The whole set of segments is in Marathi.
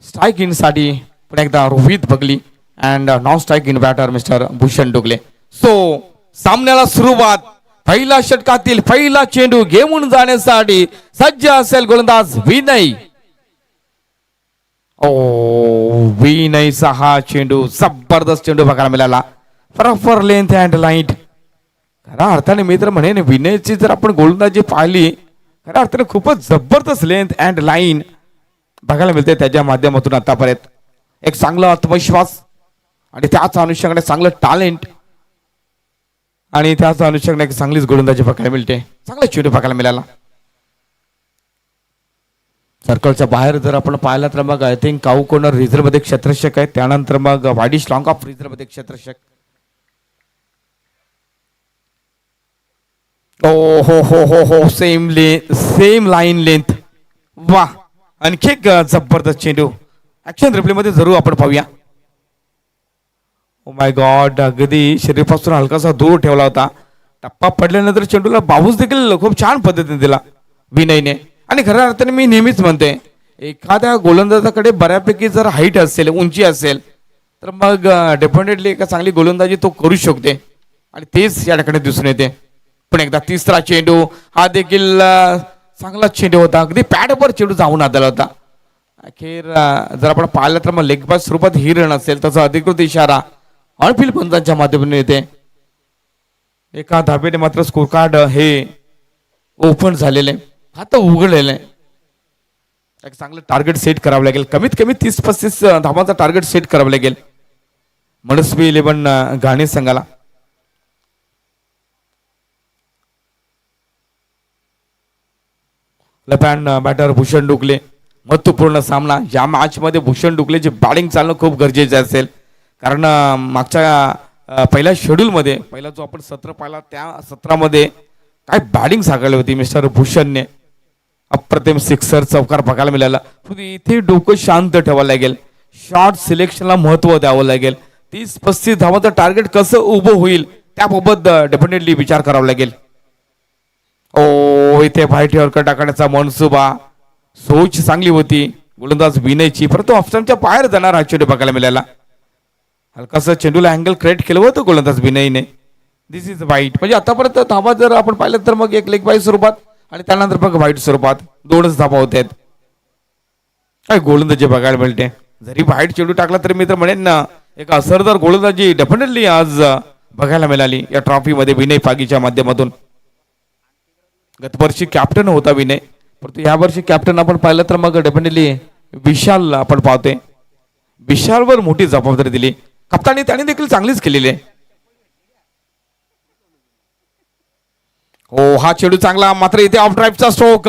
स्ट्राईक इन साठी पुन्हा एकदा Rohit Bagli and non striking batter mister Bhushan Dugle. So सामन्याला सुरुवात. पहिला षटकातील पहिला चेंडू घेऊन जाण्यासाठी सज्ज असेल गोलंदाज विनय. ओ विनयचा हा चेंडू जबरदस्त चेंडू बघायला मिळाला. Proper length and light. खऱ्या अर्थाने मित्र म्हणेन विनयची जर आपण गोलंदाजी पाहिली खऱ्या अर्थाने खूपच जबरदस्त लेंथ अँड लाईन बघायला मिळते त्याच्या माध्यमातून. आतापर्यंत एक चांगला आत्मविश्वास आणि त्याच अनुषंगाने चांगलं टॅलेंट आणि त्याच अनुषंगाने एक चांगलीच गोलंदाजी बघायला मिळते. चांगला चेंडू बघायला मिळाला. सर्कलच्या बाहेर जर आपण पाहिलं तर मग I think cow corner reserve मध्ये क्षेत्ररक्षक आहे. त्यानंतर मग वाईडिश लॉंग ऑफ रिझर्व मध्ये क्षेत्ररक्षक. ओ हो हो हो हो सेम लाईन लेंथ. वा आणखी एक जबरदस्त चेंडू ऍक्शन रिप्ले मध्ये जरूर आपण पाहूया. ओ माय गॉड अगदी शरीरापासून हलकासा दूर ठेवला होता. टप्पा पडल्यानंतर चेंडूला बाबूस देखील खूप छान पद्धतीने दिला विनयने. आणि खऱ्या अर्थाने मी नेहमीच म्हणते एखाद्या गोलंदाजाकडे बऱ्यापैकी जर हाईट असेल उंची असेल तर मग डेफिनेटली एका चांगली गोलंदाजी तो करू शकते आणि तेच या ठिकाणी दिसून येते. पण एकदा तिसरा चेंडू हा देखील चांगला चेंडू होता. अगदी पॅडवर चेंडू जाऊन आला होता. अखेर जर आपण पाहिलं तर मग लेग बाय स्वरूपात ही रन असेल त्याचा अधिकृत इशारा ऑनफिल्ड पंचांच्या माध्यमातून येते. एका धाब्याने मात्र स्कोर कार्ड हे ओपन झालेले आता उघडलेलं आहे. एक चांगलं टार्गेट सेट करावं लागेल. कमीत कमी 30-35 धावांचा टार्गेट सेट करावं लागेल मनस्वी 11 घाणी संघाला. Left batter Bhushan Dugle. महत्वपूर्ण सामना. या मॅच मध्ये भूषण डुगलेची बॅटिंग चालणं खूप गरजेचं असेल कारण मागच्या पहिल्या शेड्यूल मध्ये पहिला जो आपण सत्र पाहिला त्या सत्रामध्ये काय बॅटिंग साकारली होती मिस्टर भूषणने. अप्रतिम सिक्सर चौकार बघायला मिळाला. इथे डोकं शांत ठेवावं लागेल. शॉर्ट सिलेक्शनला महत्व द्यावं लागेल. 30-35 धावांचं टार्गेट कसं उभं होईल त्याबाबत डेफिनेटली विचार करावा लागेल. ओ इथे व्हाईट यॉर्कर टाकण्याचा मनसुबा सोच चांगली होती गोलंदाज विनयची परंतु ऑप्शनच्या बाहेर जाणार हा चेंडू बघायला मिळाला. हलकासा चेंडूला अँगल क्रिएट केलं होतं गोलंदाज विनयने. दिस इज वाईट. म्हणजे आतापर्यंत धावा जर आपण पाहिलं तर मग एक लेग बाय स्वरूपात आणि त्यानंतर मग व्हाईट स्वरूपात 2च धावा होत आहेत. काय गोलंदाजी बघायला मिळते. जरी व्हाईट चेंडू टाकला तरी मी तर म्हणेन ना एक असरदार गोलंदाजी डेफिनेटली आज बघायला मिळाली या ट्रॉफी मध्ये विनय पागीच्या माध्यमातून. गतवर्षी कॅप्टन होता विनय परंतु या वर्षी कॅप्टन आपण पाहिलं तर मग डेफिनेटली विशाल आपण पाहतोय. विशालवर मोठी जबाबदारी दिली कप्तानी त्याने देखील चांगलीच केलेली आहे. हो हा चेंडू चांगला मात्र इथे ऑफ ड्राईव्हचा स्ट्रोक.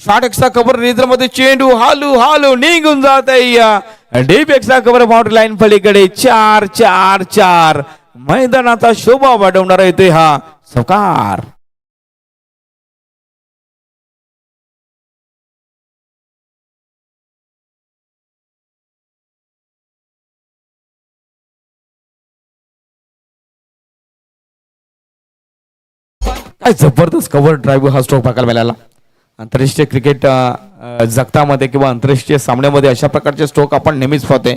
शॉर्ट एक्स्ट्रा कव्हर रिझर्व मध्ये चेंडू हालू हालू निघून जात आहे. Deep extra cover boundary line पलीकडे 4-4-4 मैदानाचा शोभा वाढवणारा येतोय हा चौकार. काय जबरदस्त कव्हर ड्राईव्ह हा स्ट्रोक बघायला मिळाला. आंतरराष्ट्रीय क्रिकेट जगतामध्ये किंवा आंतरराष्ट्रीय सामन्यामध्ये अशा प्रकारचे स्ट्रोक आपण नेहमीच पाहतोय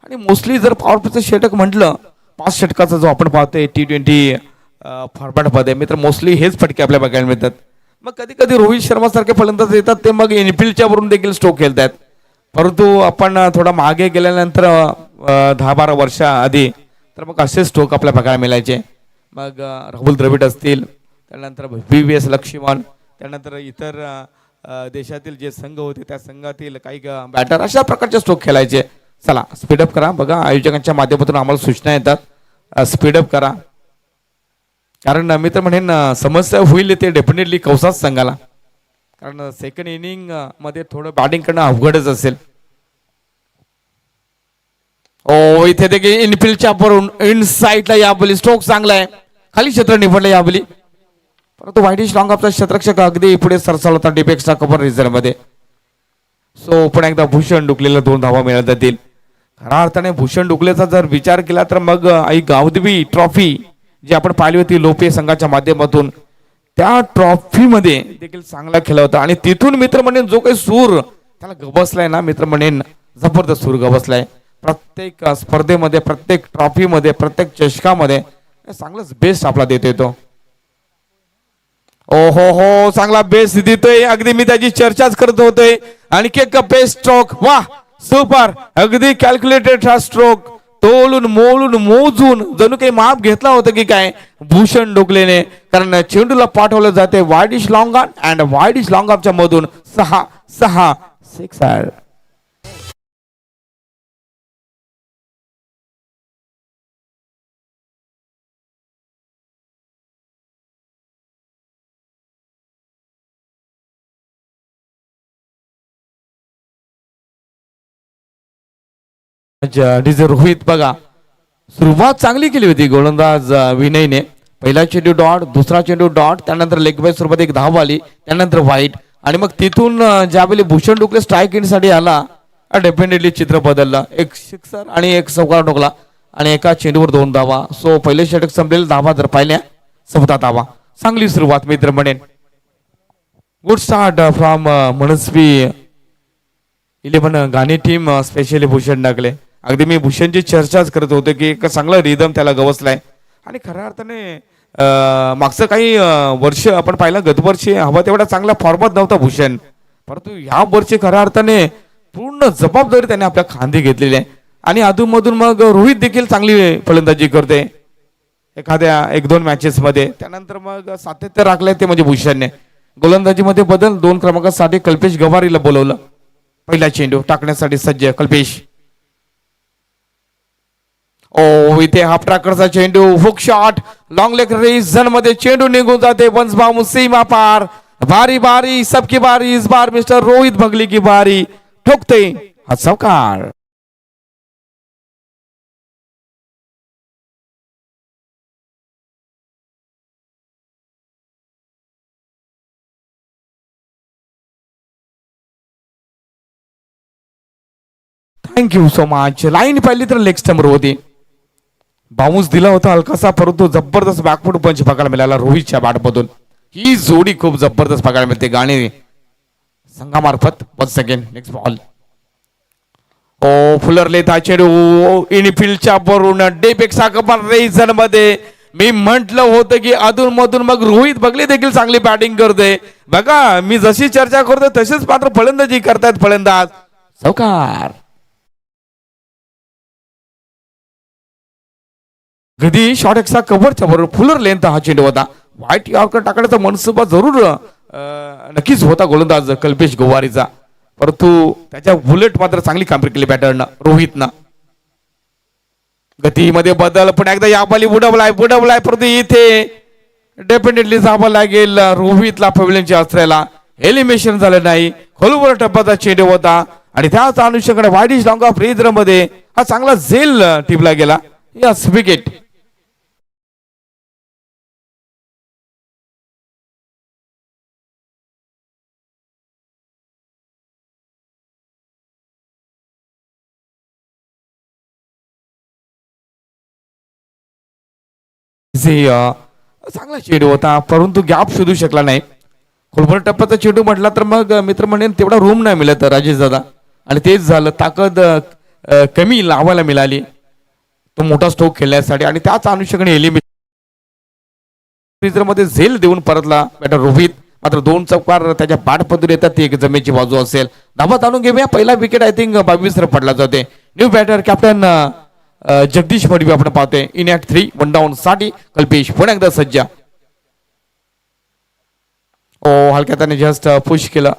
आणि मोस्टली जर पॉवर प्लेचं षटक म्हटलं 5 षटकाचा जो आपण पाहतोय T20 फॉर्मॅटमध्ये मित्र मोस्टली हेच फटके आपल्याला बघायला मिळतात. मग कधी कधी रोहित शर्मा सारखे फलंदाज येतात ते मग इनफिल्डच्या वरून देखील स्ट्रोक खेळतात परंतु आपण थोडा मागे गेल्यानंतर 10-12 वर्ष आधी तर मग असे स्ट्रोक आपल्याला बघायला मिळायचे. मग राहुल द्रविड असतील त्यानंतर VVS लक्ष्मण त्यानंतर इतर देशातील जे संघ होते त्या संघातील काही बॅटर अशा प्रकारचे स्ट्रोक खेळायचे. चला स्पीडअप करा. बघा आयोजकांच्या माध्यमातून आम्हाला सूचना येतात स्पीडअप करा कारण मी तर म्हणेन समस्या होईल ते डेफिनेटली कौसात संघाला कारण सेकंड इनिंग मध्ये थोडं बॅटिंग करणं अवघडच असेल. ओ इथे देखील इनफिल्डच्या वरून इनसाइडला याबली स्ट्रोक चांगला आहे. खाली क्षेत्र निवडलं याबली परंतु वाईडिश लॉंग ऑफचा क्षेत्ररक्षक अगदी पुढे सरसाल होता डीप एक्स्ट्रा कव्हर रिझर्व मध्ये. सो पण एकदा भूषण डुगलेला 2 धावा मिळत जातील. खऱ्या अर्थाने भूषण डुगलेचा जर विचार केला तर मग आई गावदेवी ट्रॉफी जी आपण पाहिली होती लोपे संघाच्या माध्यमातून त्या ट्रॉफी मध्ये देखील चांगला खेळला होता आणि तिथून मित्र म्हणेन जो काही सूर त्याला गबसलाय ना मित्र म्हणेन जबरदस्त सुरगा बसलाय. प्रत्येक स्पर्धेमध्ये, प्रत्येक ट्रॉफीमध्ये, प्रत्येक चषकामध्ये चांगलाच बेस्ट आपला देतोय तो. ओ हो हो, चांगला बेस्ट देतोय. अगदी मी त्याची चर्चाच करत होतोय. आणि एक बेस्ट स्ट्रोक, वा सुपर, अगदी कॅल्क्युलेटेड हा स्ट्रोक. तोलून मोलून मोजून जणू काही माप घेतला होता की काय भूषण डोकलेने. कारण चेंडूला पाठवलं जाते wide is long on and wide is long ऑफच्या मधून 6 सिक्सर. डीजे रोहित बघा, सुरुवात चांगली केली होती गोलंदाज विनयने. पहिला चेंडू डॉट, दुसरा चेंडू डॉट, त्यानंतर लेग बाय स्वरूपात एक धाव आली, त्यानंतर वाईट. आणि मग तिथून ज्यावेळी भूषण डोकले स्ट्राईक इन साठी आला, डेफिनेटली चित्र बदललं. एक सिक्सर आणि एक चौकार ठोकला आणि एका चेंडूवर 2 धावा. सो पहिले षटक संपलेले धावा जर पाहिल्या 14 धावा. चांगली सुरुवात मित्र म्हणेन. गुड स्टार्ट फ्रॉम मनस्वी 11 गाणी टीम, स्पेशली भूषण डाकले. अगदी मी भूषणची चर्चाच करत होतो की एक चांगला रिदम त्याला गवसलाय. आणि खऱ्या अर्थाने मागचं काही वर्ष आपण पाहिलं, गतवर्षी हवा तेवढा चांगला फॉर्मात नव्हता भूषण, परंतु ह्या वर्षी खऱ्या अर्थाने पूर्ण जबाबदारी त्याने आपल्या खांदी घेतलेली आहे. आणि अधूनमधून मग रोहित देखील चांगली फलंदाजी करते एखाद्या 1-2 मॅचेस मध्ये. त्यानंतर मग सातत्य राखलंय ते म्हणजे भूषणने. गोलंदाजीमध्ये बदल, 2 क्रमांकासाठी कल्पेश गवारीला बोलवलं. पहिला चेंडू टाकण्यासाठी सज्ज कल्पेश. ओ इथे हाफ ट्रॅकरचा चेंडू, hook shot, long leg reason मध्ये चेंडू निघून जाते. वंस बाउंड सीमा पार. बारी बारी सबकी बारी, इस बार मिस्टर रोहित भगली की बारी. ठोकते हा चौकार. Thank you so much. लाईन पाहिली तर लेग स्टंपवर होती, बाउन्स दिला होता हलकासा, परंतु जबरदस्त बॅकफूट पंच बघायला मिळाला रोहितच्या बॅटमधून. ही जोडी खूप जबरदस्त बघायला मिळते गाणे संघामार्फत. 1 सेकंड, नेक्स्ट बॉल. ओ फुलरले था चेंडू इनफिल्डच्या वरून डेपेक्षा कपार रेझन मध्ये. मी म्हंटल होतं की अधून मधून मग रोहित बघले देखील चांगली बॅटिंग करते. बघा मी जशी चर्चा करतो तसेच मात्र फलंदाजी करतायत फलंदाज. चौकार. कधी शॉट एक्सा कव्हरच्या बरोबर फुलर लेंथ हा चेंडू होता. व्हाईट यॉर्कर टाकण्याचा मनसुबा जरूर नक्कीच होता गोलंदाज कल्पेश गोवारीचा, परंतु त्याच्या बुलेट मात्र चांगली कामगिरी केली बॅटरनं रोहितनं. गतीमध्ये बदल, पण एकदा याबाली बुडवलाय परंतु इथे डेफिनेटली जावं लागेल रोहितला पवेलियनच्या अस्त्राला. एलिमिनेशन झालं नाही. खोलवर टप्प्याचा चेंडू होता आणि त्याच अनुषंगाने wide is long of razor मध्ये हा चांगला झेल टिपला गेला. Yes wicket. चांगला चेंडू होता परंतु गॅप शोधू शकला नाही. खोलवर टप्प्याचा चेंडू म्हटला तर मग मित्र म्हणेन तेवढा रूम नाही मिळत राजेश दादा, आणि तेच झालं. ताकद कमी लावायला मिळाली तो मोठा स्ट्रोक खेळण्यासाठी, आणि त्याच अनुषंगाने एलिमिनेशन मध्ये झेल देऊन परतला बॅटर रोहित. मात्र 2 चौकार त्याच्या बॅट पद्धती येतात, ती एक जमेची बाजू असेल. धाबा ताणून घेऊया. पहिला विकेट आय थिंक 22 रन पडला जाते. New batter captain Jagdish Madvi आपण पाहतोय. इन ॲट 3 1 डाऊन साठी कल्पेश पुन्हा एकदा सज्जा. ओ हलक्याने जस्ट पुश केलं.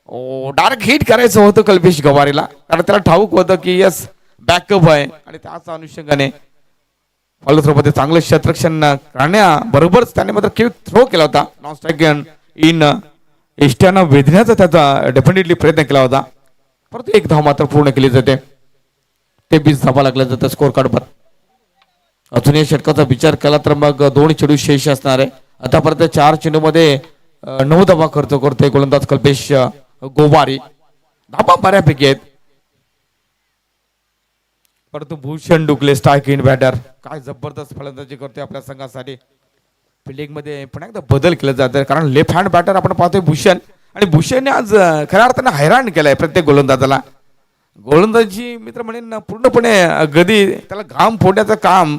ओ डायरेक्ट हिट करायचं होतं कल्पेश गवारीला, कारण त्याला ठाऊक होतं की यस बॅकअप आहे, आणि त्याच अनुषंगाने फॉलोथ्रोमध्ये चांगलं क्षेत्ररक्षण करण्याबरोबरच त्याने मात्र क्विक थ्रो केला होता. नॉन स्ट्राईक इन एस्ट्यानं वेधण्याचा त्याचा डेफिनेटली प्रयत्न केला होता, परंतु 1 धाव मात्र पूर्ण केली जाते. ते 20 धावा लागल्या जातात स्कोर कार्डवर. अजून या षटकाचा विचार केला तर मग 2 चेंडू शेष असणार आहे. आतापर्यंत 4 चेंडूमध्ये 9 धावा खर्च करतोय गोलंदाज कल्पेश गोवारी. धावा बऱ्यापैकी आहेत, परंतु भूषण डुकले स्ट्राईक इन बॅटर काय जबरदस्त फलंदाजी करतोय आपल्या संघासाठी. फिल्डिंग मध्ये पुन्हा एकदा बदल केला जातं, कारण लेफ्ट हँड बॅटर आपण पाहतोय भूषण, आणि भूषणने आज खऱ्या अर्थाने हैराण केलाय प्रत्येक गोलंदाजाला. गोलंदाजी मित्र म्हणेन ना पूर्णपणे गदी त्याला घाम फोडण्याचं काम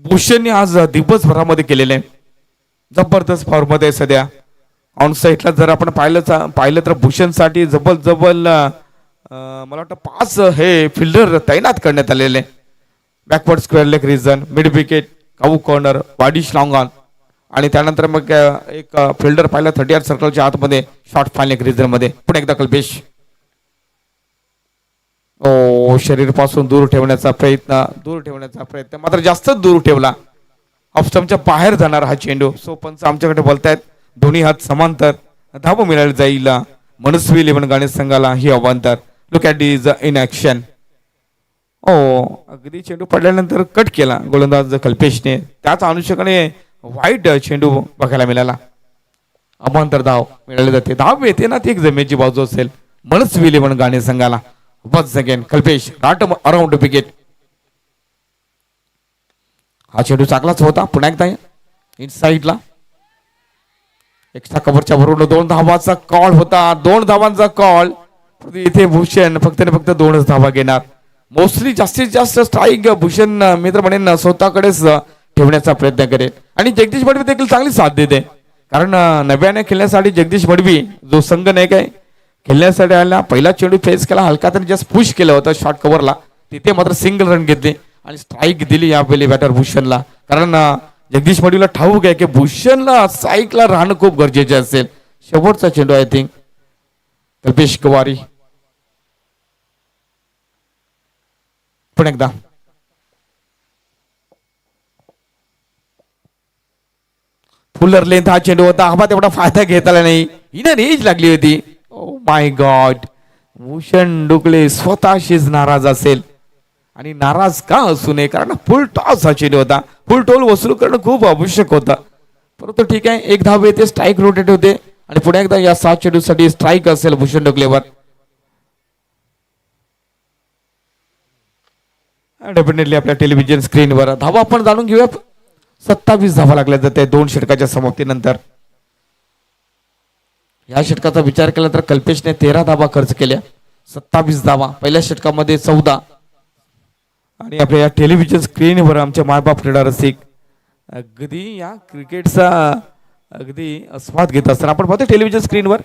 भूषणने आज दिवसभरामध्ये केलेलं आहे. जबरदस्त फॉर्ममध्ये आहे सध्या. ऑन साईडला जर आपण पाहिलं तर भूषणसाठी जबल मला वाटतं 5 हे फिल्डर तैनात करण्यात आलेले. Backward square leg region, mid wicket, cow corner, वाडिश लॉंग ऑन आणि त्यानंतर मग एक फिल्डर पाहिला 30 सर्कलच्या आतमध्ये शॉर्ट फाईन लेग रिजन मध्ये. पुन्हा एकदा कल्पेश शरीर पासून दूर ठेवण्याचा प्रयत्न मात्र जास्तच दूर ठेवला. ऑफ स्टंपच्या बाहेर जाणार हा चेंडू. सो पंच आमच्याकडे बोलतायत दोन्ही हात समांतर, धाव मिळायला जाईल मनस्वी 11 गाणे संघाला ही अवांतर. Look at is in action. अगदी चेंडू पडल्यानंतर कट केला गोलंदाज कल्पेशने. त्याच अनुषंगाने वाईट चेंडू बघायला मिळाला. अवांतर धाव मिळाली जाते. धाव येते ना ती एक जमेची बाजू असेल मनस्वी 11 गाणे संघाला. वन्स अगेन कल्पेश राट अराउंड विकेट. हा चेंडू चांगलाच होता. पुन्हा एकदा इन साईडला एक्स्ट्रा कव्हरच्या भरून 2 धावांचा कॉल होता. 2 धावांचा कॉल. इथे भूषण फक्त 2च धावा घेणार. मोस्टली जास्तीत जास्त स्ट्राईक भूषण मित्र म्हणेन स्वतःकडेच ठेवण्याचा प्रयत्न करेल. आणि जगदीश मडवी देखील चांगली साथ देते. कारण नव्याने खेळण्यासाठी जगदीश मडवी जो संघ नाही काय खेळण्यासाठी आला, पहिला चेंडू फेस केला, हलका तरी जस्ट पुश केलं होतं शॉर्ट कव्हरला. तिथे मात्र सिंगल रन घेतली आणि स्ट्राईक दिली या पहिली बॅटर भूषणला. कारण जगदीश मडवीला ठाऊक आहे की भूषणला स्ट्राईकला राहणं खूप गरजेचे असेल. शेवटचा चेंडू आय थिंक कल्पेश कुवारी. पण एकदा फुलर लेंथ हा चेंडू होता. हवा तेवढा फायदा घेता आला नाही. हिनं रेंज लागली होती. Oh my God. भूषण डुकले स्वतःशीच नाराज असेल. आणि नाराज का असू नये कारण फुल टॉस हा चेंडू होता. फुल टोल वसूल करणं खूप आवश्यक होतं. परंतु ठीक आहे, एक धाव येते, स्ट्राईक रोटेट होते आणि पुढे एकदा या 7 चेंडूसाठी स्ट्राईक असेल भूषण डुकलेवर. डेफिनेटली आपल्या टेलिव्हिजन स्क्रीनवर धावा आपण जाणून घेऊया. 27 धावा लागल्या जाते 2 षटकाच्या समाप्तीनंतर. या षटकाचा विचार केला तर कल्पेशने 13 धावा खर्च केल्या. 27 धावा पहिल्या षटकामध्ये 14. आणि आपल्या या टेलिव्हिजन स्क्रीनवर आमचे मायबाप क्रीडा रसिक अगदी या क्रिकेटचा अगदी आस्वाद घेत असताना आपण पाहतो टेलिव्हिजन स्क्रीनवर.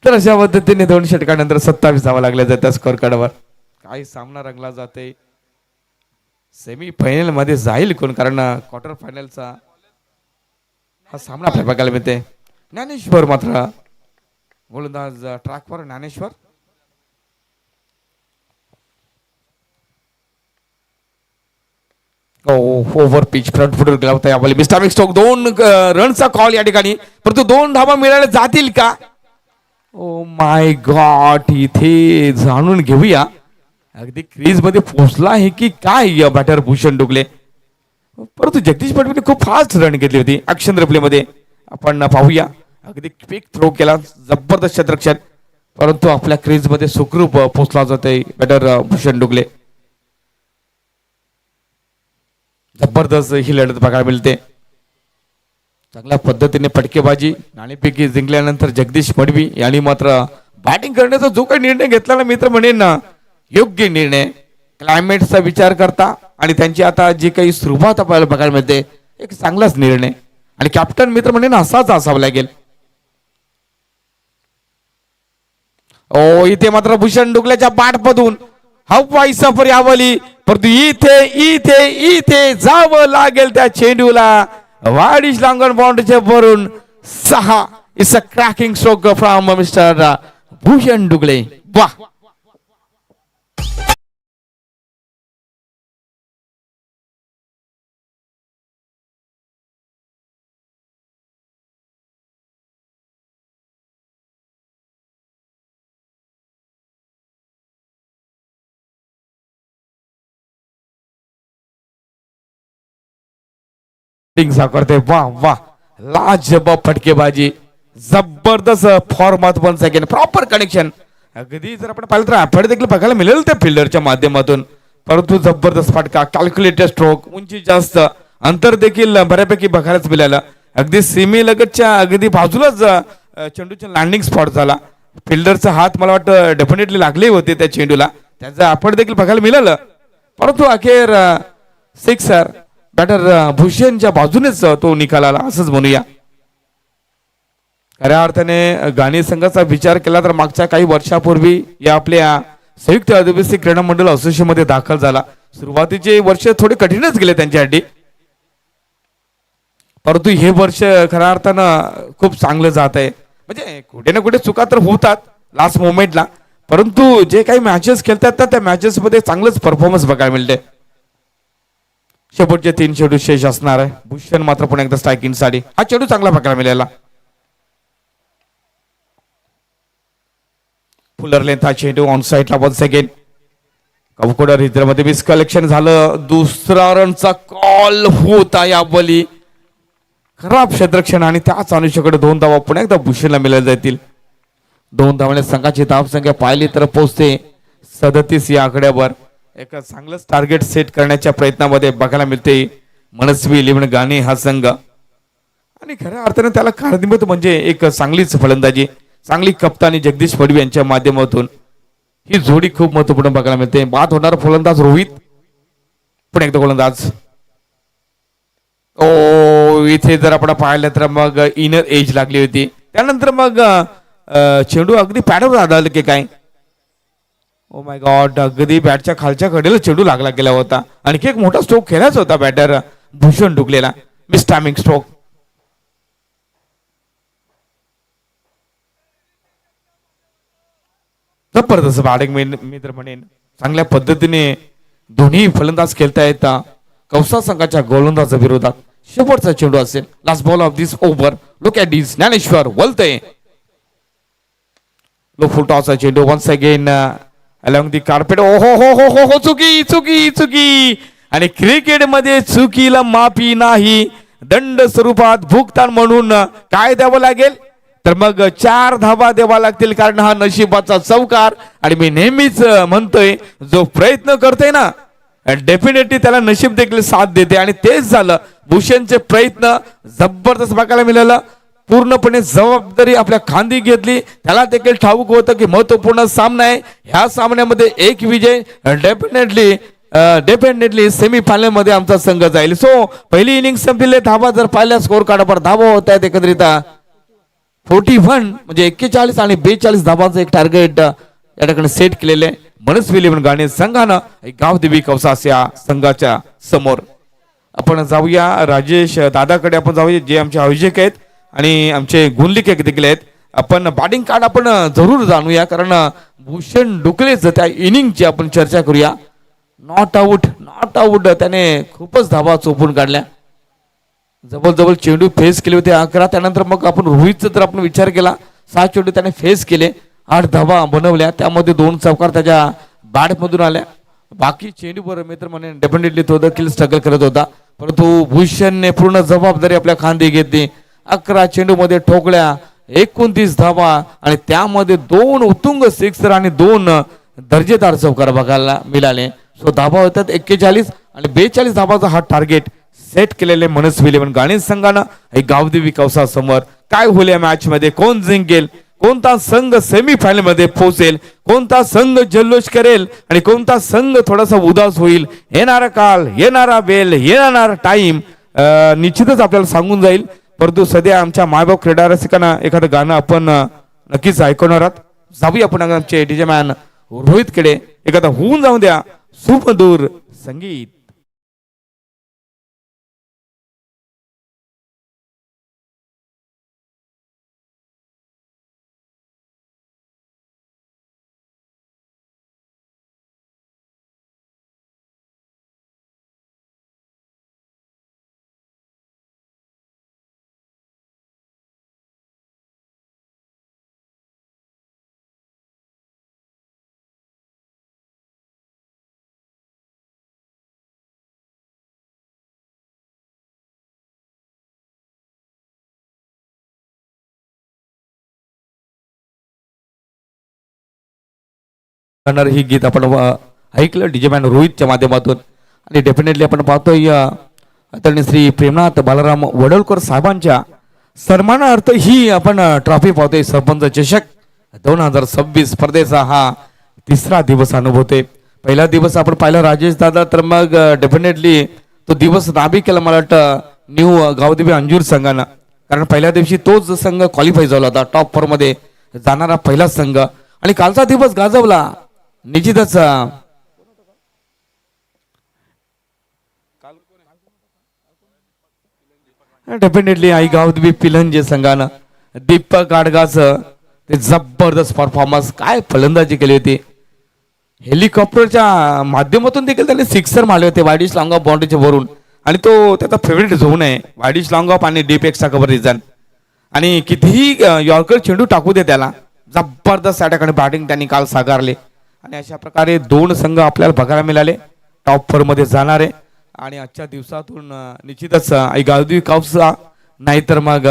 तर अशा पद्धतीने 2 षटकानंतर 27 धावा लागल्या जातात स्कोअर कार्डवर. काय सामना रंगला जाते. सेमी फायनल मध्ये जाईल कोण, कारण क्वार्टर फायनलचा हा सामना आपल्या बघायला मिळते. ज्ञानेश्वर मात्र गोलंदाज ट्रॅकवर. Dnyaneshwar over pitch front footer गेला होता यावेळी. मिस्टर स्टोक 2 रनचा कॉल या ठिकाणी, परंतु 2 धावा मिळाल्या जातील का. Oh my God. इथे जाणून घेऊया अगदी क्रीज मध्ये पोहोचला आहे की काय बॅटर भूषण डुकले. परंतु जगदीश मडवीने खूप फास्ट रन घेतली होती ऍक्शन रिप्ले मध्ये. आपण पाहूया अगदी क्विक थ्रो केला, जबरदस्त क्षेत्ररक्षण, परंतु आपल्या क्रीज मध्ये सुखरूप पोहोचला जाते बॅटर भूषण डुकले. जबरदस्त ही लढत बघायला मिळते. चांगल्या पद्धतीने फटकेबाजी नाणेफेकी जिंकल्यानंतर जगदीश मडवी यांनी मात्र बॅटिंग करण्याचा जो काही निर्णय घेतला ना मित्र म्हणेन ना योग्य निर्णय. क्लायमेटचा विचार करता आणि त्यांची आता जी काही सुरुवात आपल्याला बघायला मिळते एक चांगलाच निर्णय. आणि कॅप्टन मित्र म्हणेन असाच असावा लागेल. इथे मात्र भूषण डुकल्याच्या पाठमधून हवाई सफर यावली, परंतु इथे इथे इथे जावं लागेल त्या चेंडूला. वाडिश लांगण बाउंड्रीच्या वरून 6. It's a cracking stroke from mister Bhushan Dukle. वाह. करते. वाह वाह. लाजवाब फटकेबाजी, जबरदस्त फॉर्मात. 1 सेकंड प्रॉपर कनेक्शन अगदी जर आपण पाहिलं तर ॲफर्ट देखील बघायला मिळेल त्या फिल्डरच्या माध्यमातून. परंतु जबरदस्त फटका, कॅल्क्युलेटेड स्ट्रोक, उंची जास्त, अंतर देखील बऱ्यापैकी बघायलाच मिळालं. अगदी सीमे लगतच्या अगदी बाजूलाच चेंडूचा लँडिंग स्पॉट झाला. फिल्डरचा हात मला वाटतं डेफिनेटली लागले होते त्या चेंडूला, त्याचं ॲफर्ट देखील बघायला मिळालं. परंतु अखेर सिक्सर बॅटर भूषणच्या बाजूनेच तो निकाल आला असंच म्हणूया. खऱ्या अर्थाने गाणी संघाचा विचार केला तर मागच्या काही वर्षापूर्वी या आपल्या संयुक्त आदिवासी क्रीडा मंडळ असोसिएशन मध्ये दाखल झाला. सुरुवातीचे वर्ष थोडे कठीणच गेले त्यांच्यासाठी, परंतु हे वर्ष खऱ्या अर्थानं खूप चांगलं जात आहे. म्हणजे कुठे ना कुठे चुका तर होतात लास्ट मोमेंटला, परंतु जे काही मॅचेस खेळतात ना त्या मॅचेस मध्ये चांगलंच परफॉर्मन्स बघायला मिळते. शेवटचे 3 चेंडू शेष असणार आहे. भूषण मात्र पुन्हा एकदा स्ट्रायकिंग साठी हा चेंडू चांगला बघायला मिळाला. फुलर लेंथ हा चेंडू ऑन साईडला वन्स अगेन कवकोडर हिजरमध्ये मिस कलेक्शन झालं. दुसरा रनचा कॉल होता या बली, खराब क्षेत्रक्षण आणि त्याच अनुषयाकडे 2 धावा पुन्हा एकदा भूषणला मिळाल्या जातील. 2 धावाने संघाची धावसंख्या पाहिली तर पोहोचते 37 या आकड्यावर. एक चांगलंच टार्गेट सेट करण्याच्या प्रयत्नामध्ये बघायला मिळते मनस्वी 11 गाणी हा संघ. आणि खऱ्या अर्थाने त्याला कारणीभूत म्हणजे एक चांगलीच फलंदाजी, चांगली कप्तानी जगदीश पडवी यांच्या माध्यमातून ही जोडी खूप महत्वपूर्ण बघायला मिळते. बाद होणारा फलंदाज रोहित, पुन्हा एकदा गोलंदाज. इथे जर आपण पाहिलं तर मग इनर एज लागली होती, त्यानंतर मग चेंडू अगदी पॅडवर आढळलं की काय. ओ माय गॉड, अगदी बॅटच्या खालच्या कडेला चेंडू लागला गेला होता. आणखी एक मोठा स्ट्रोक खेळायचा होता बॅटर भूषण डुकलेला, मिस टायमिंग स्ट्रोक. जबरदस्त बॅटिंग मी तर म्हणेन, चांगल्या पद्धतीने दोन्ही फलंदाज खेळता येतात. कौसा संघाच्या गोलंदाज विरोधात शेवटचा चेंडू असेल. Last ball of this over. Look at this, Dnyaneshwar Valte low full टॉसचा चेंडू once again along the carpet. ओ हो हो हो हो हो, चुकी चुकी चुकी. आणि क्रिकेटमध्ये चुकीला माफी नाही, दंड स्वरूपात भुगतान म्हणून काय द्यावं लागेल तर मग 4 धावा द्यावा लागतील, कारण हा नशिबाचा चौकार. आणि मी नेहमीच म्हणतोय जो प्रयत्न करतोय ना डेफिनेटली त्याला नशीब देखील साथ देते, आणि तेच झालं. भूषणचे प्रयत्न जबरदस्त बघायला मिळालं. पूर्णपणे जबाबदारी आपल्या खांदी घेतली. त्याला देखील ठाऊक होतं की महत्वपूर्ण सामना आहे, ह्या सामन्यामध्ये एक विजय डेफिनेटली सेमीफायनल मध्ये आमचा संघ जाईल. सो पहिली इनिंग संपलेली धावा जर पाहिल्या स्कोर कार्डवर धावा होत आहेत एकत्रित 41, म्हणजे 41 आणि 42 धावांचं एक टार्गेट या ठिकाणी सेट केलेले मनस्वी 11 गाणी संघानं गावदेवी कौसास या संघाच्या समोर. आपण जाऊया राजेश दादाकडे, आपण जाऊया जे आमचे आयोजक आहेत आणि आमचे गुणलिके देखील आहेत. आपण बॅटिंग कार्ड आपण जरूर जाणूया, कारण भूषण डुकलेच त्या इनिंगची आपण चर्चा करूया. नॉट आउट त्याने खूपच धावा चोपून काढल्या, जवळजवळ चेंडू फेस केले होते 11. त्यानंतर मग आपण रोहितचा जर आपण विचार केला 6 चेंडू त्याने फेस केले, 8 धावा बनवल्या, त्यामध्ये 2 चौकार त्याच्या बॅट मधून आल्या. बाकी चेंडूवर मित्र म्हणे डेफिनेटली तो देखील स्ट्रगल करत होता, परंतु भूषणने पूर्ण जबाबदारी आपल्या खांदी घेतली. 11 चेंडू मध्ये ठोकल्या, 29 धावा, आणि त्यामध्ये 2 उत्तुंग सिक्सर आणि 2 दर्जेदार चौकार बघायला मिळाले. सो धावा होतात 41 आणि 42 धावाचा हा टार्गेट सेट केलेले मनस्वी 11 गाणी संघानं गावदेवी कौसा समोर. काय होईल या मॅच मध्ये, कोण जिंकेल, कोणता संघ सेमीफायनल मध्ये पोहोचेल, कोणता संघ जल्लोष करेल आणि कोणता संघ थोडासा उदास होईल, येणारा काल, येणारा वेळ, येणारा टाइम निश्चितच आपल्याला सांगून जाईल. परंतु सध्या आमच्या मायबाप क्रीडा रसिकांना एखादं गाणं आपण नक्कीच ऐकवणार आहात. जाऊया आपण आमचे डीजे मॅन रोहित कडे, एखादा होऊन जाऊ द्या सुमधुर संगीत. करणार ही गीत आपण ऐकलं डीजे मॅन रोहितच्या माध्यमातून. आणि डेफिनेटली आपण पाहतोय आदरणीय श्री प्रेमनाथ बालाराम वडोलकर साहेबांच्या सन्मानार्थ ही आपण ट्रॉफी पाहतोय. सरपंच चषक 2026 स्पर्धेचा हा तिसरा दिवस अनुभवते. पहिला दिवस आपण पाहिला राजेश दादा, तर मग डेफिनेटली तो दिवस नाबी केला मला वाटतं न्यू गावदेवी अंजूर संघानं, कारण पहिल्या दिवशी तोच संघ क्वालिफाय झाला होता टॉप 4 मध्ये जाणारा पहिला संघ. आणि कालचा दिवस गाजवला निश्चितच. डेफिनेटली आई गावदेवी पिलंजे संघानं दीपक गाडगाचं ते जबरदस्त परफॉर्मन्स, काय फलंदाजी केली होती. हेलिकॉप्टरच्या माध्यमातून देखील त्याने सिक्सर मारले होते वायडिश लॉंग ऑफ बाउंड्रीच्या वरून. आणि तो त्याचा फेवरेट झोन आहे वायडिश लॉंग ऑफ आणि डीप एक्सचा कव्हर रिजन. आणि कितीही यॉर्कर चेंडू टाकू दे त्याला, जबरदस्त त्या ठिकाणी बॅटिंग त्यांनी काल साकारले. आणि अशा प्रकारे दोन संघ आपल्याला बघायला मिळाले टॉप 4 मध्ये जाणारे. आणि आजच्या दिवसातून निश्चितच आई गावदेवी कापसा नाहीतर मग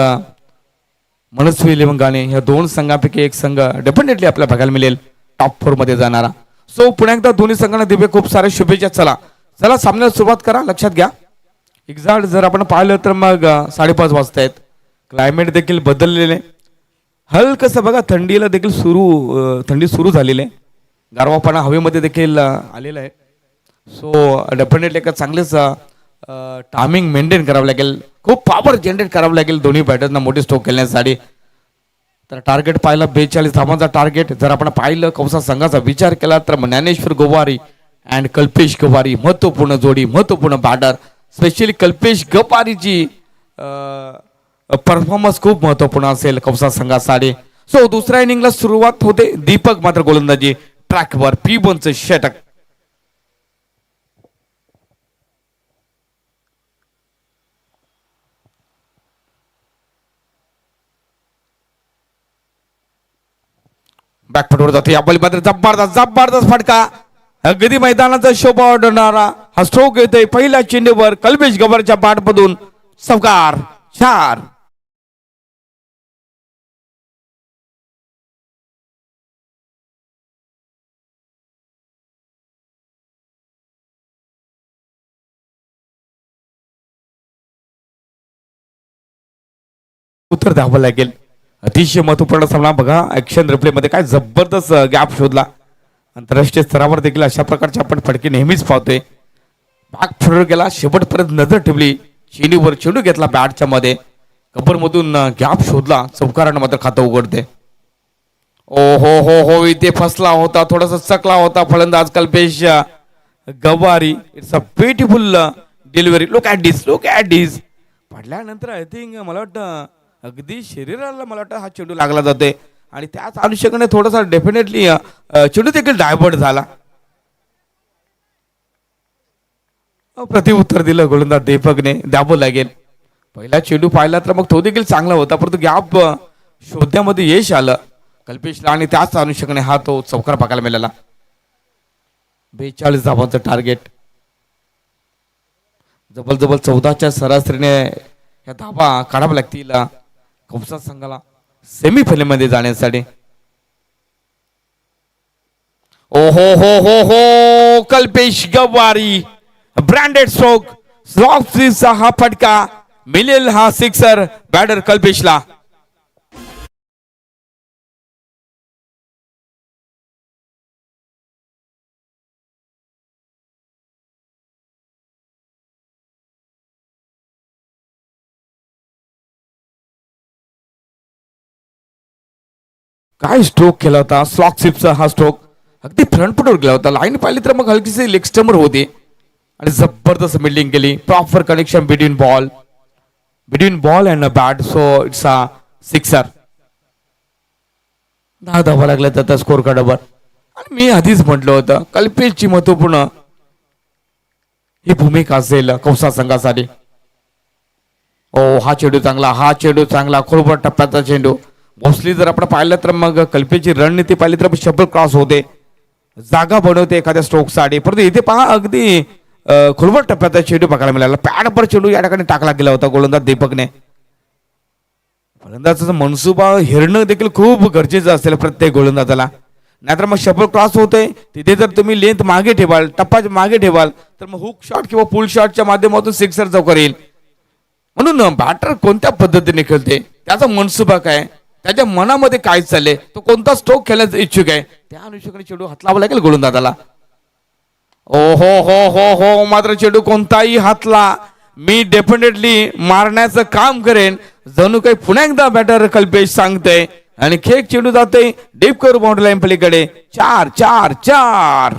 मनस्वी लिमंगाणे ह्या दोन संघापैकी एक संघ डेफिनेटली आपल्याला बघायला मिळेल टॉप 4 मध्ये जाणारा. सो पुन्हा एकदा दोन्ही संघांना दिवे खूप सारे शुभेच्छा. चला चला सामन्याला सुरुवात करा. लक्षात घ्या एक्झॅक्ट जर आपण पाहिलं तर मग 5:30 वाजता आहेत. क्लायमेट देखील बदललेले, हलकसं बघा थंडीला देखील थंडी सुरू झालेली आहे, गारवापणा हवेमध्ये देखील आलेला आहे. सो डेफिनेटली एक चांगलेच टायमिंग मेंटेन करावं लागेल, खूप पॉवर जनरेट करावं लागेल दोन्ही बॅटर्सना मोठी स्ट्रोक खेळण्यासाठी. तर टार्गेट पाहिलं 42 धावांचा टार्गेट. जर आपण पाहिलं कौसा संघाचा विचार केला तर ज्ञानेश्वर गोवारी अँड कल्पेश गोवारी महत्वपूर्ण जोडी, महत्वपूर्ण बॅटर. स्पेशली कल्पेश गोवारीची परफॉर्मन्स खूप महत्वपूर्ण असेल कौसा संघासाठी. सो दुसऱ्या इनिंगला सुरुवात होते. दीपक मात्र गोलंदाजी ट्रॅकवर P1चं षटक. बॅकफुटवर जातो या बॉल मात्र जबरदस्त जबरदस्त फटका, अगदी मैदानाचा शोभा वाढवणारा हा स्ट्रोक येतोय पहिल्या चेंडूवर कल्पेश गवारच्या बॅटमधून. चौकार 4. उत्तर द्यावं लागेल. अतिशय महत्वपूर्ण सामना बघा. ऍक्शन रिप्ले मध्ये काय जबरदस्त गॅप शोधला. आंतरराष्ट्रीय स्तरावर देखील अशा प्रकारचे आपण फटके नेहमीच पाहतोय. बॅक फुटवर गेला, शेवटपर्यंत नजर ठेवली, चेंडूवर चेंडू घेतला बॅटच्या मध्ये, कबर मधून गॅप शोधला, चौकारानं मात्र खातं उघडते. ओ हो हो हो इथे फसला होता, थोडासा चकला होता फलंदाज Kalpesh Gawari. It's a beautiful delivery. Look at this पडल्यानंतर आय थिंक मला वाटतं अगदी शरीराला मला वाटतं हा चेंडू लागला जाते. आणि त्याच अनुषंगाने थोडासा डेफिनेटली चेंडू देखील डायव्हर्ट झाला. प्रतिउत्तर दिलं गोलंदाज दीपकने, द्यावं लागेल. पहिला चेंडू पाहिला तर मग तो देखील चांगला होता, परंतु गॅप शोधण्यामध्ये यश आलं कल्पेशला आणि त्याच अनुषंगाने हा तो चौकार बघायला मिळाला. 42 धावांचं टार्गेट. जबल 14च्या सरासरीने ह्या धावा काढाव्या लागतील कौसा संघाला सेमीफायनल मध्ये जाण्यासाठी. ओ हो हो हो हो कल्पेश गवारी ब्रँडेड स्ट्रोक, स्लॉगचा हा फटका मिळेल हा सिक्सर बॅटर कल्पेशला. काय स्ट्रोक केला होता स्लॉक सिपचा हा स्ट्रोक, अगदी फ्रंट फुटवर गेला होता. लाईन पाहिली तर मग हलकीशी लेग स्टंपर होते आणि जबरदस्त बिल्डिंग केली. Proper connection between ball and bat. So it's a sixer. 10 धावा लागल्या त्याचा स्कोर कार्डवर. आणि मी आधीच म्हटलं होतं कल्पेशची महत्वपूर्ण ही भूमिका असेल कौसा संघासाठी. ओ हा चेंडू चांगला खोलवर टप्प्याचा चेंडू. मोस्टली जर आपण पाहिलं तर मग कल्पेशची रणनीती पाहिली तर शबल क्रॉस होते, जागा बनवते एखाद्या स्ट्रोक साठी. परंतु इथे पहा अगदी खोलवर टप्प्याचा चेंडू बघायला मिळाला. पॅडवर चेंडू या ठिकाणी टाकला गेला होता गोलंदाज दीपकने. फलंदाजाचा मनसुबा हेरणं देखील खूप गरजेचं असेल प्रत्येक गोलंदाजाला. नाहीतर मग शपल क्रॉस होतोय तिथे जर तुम्ही लेंथ मागे ठेवाल, टप्पा मागे ठेवाल, तर मग हुक शॉट किंवा पुल शॉटच्या माध्यमातून सिक्सर चौकार येईल. म्हणून बॅटर कोणत्या पद्धतीने खेळते, त्याचा मनसुबा काय, त्याच्या मनामध्ये काय चाललंय, तो कोणता स्ट्रोक खेळण्याचा इच्छुक आहे, त्या अनुषंगाने चेंडू हात लावा लागेल गोलंदाजाला. ओ हो हो हो हो, मात्र चेंडू कोणताही हातला मी डेफिनेटली मारण्याचं काम करेन, जणू काही पुन्हा एकदा बॅटर कल्पेश सांगते. आणि खेक चेंडू जाते डीप कर बाउंड्री लाईन पलीकडे. 4-4-4.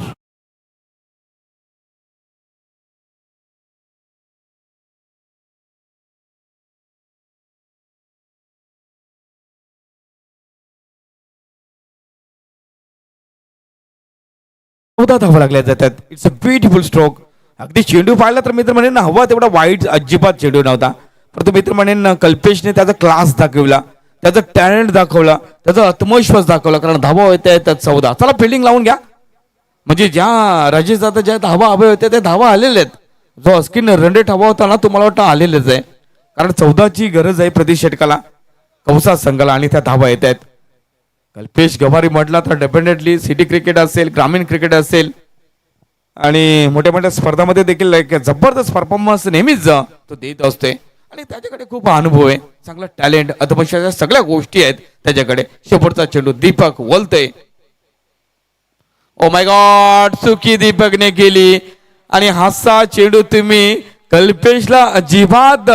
धावा लागल्या जातात. It's a beautiful stroke. अगदी चेंडू पाहिला तर मित्र म्हणेन हवा तेवढा वाईट अजिबात चेंडू नव्हता, परंतु मित्र म्हणेन कल्पेशने त्याचा क्लास दाखवला, त्याचा टॅलेंट दाखवला, त्याचा आत्मविश्वास दाखवला. कारण धावा होत्या आहेत 14. चला फिल्डिंग लावून घ्या. म्हणजे ज्या राजेश जाता ज्या धावा हवे होते त्या धावा आलेल्या आहेत. जो अस्किन रन रेट हवा होता ना, तुम्हाला वाटतं आलेलेच आहे. कारण 14ची गरज आहे प्रति षटकाला कौसा संघाला, आणि त्या धावा येत आहेत. कल्पेश गवारी म्हटला तर डेफिनेटली सिटी क्रिकेट असेल, ग्रामीण क्रिकेट असेल आणि मोठ्या मोठ्या स्पर्धामध्ये देखील जबरदस्त परफॉर्मन्स नेहमीच तो देत असते. आणि त्याच्याकडे खूप अनुभव आहे, चांगला टॅलेंट, आत्मविश्वास, सगळ्या गोष्टी आहेत त्याच्याकडे. शेवटचा चेंडू दीपक वलते. ओ माय गॉड, चुकी दीपकने केली आणि हाचा चेंडू तुम्ही कल्पेशला अजिबात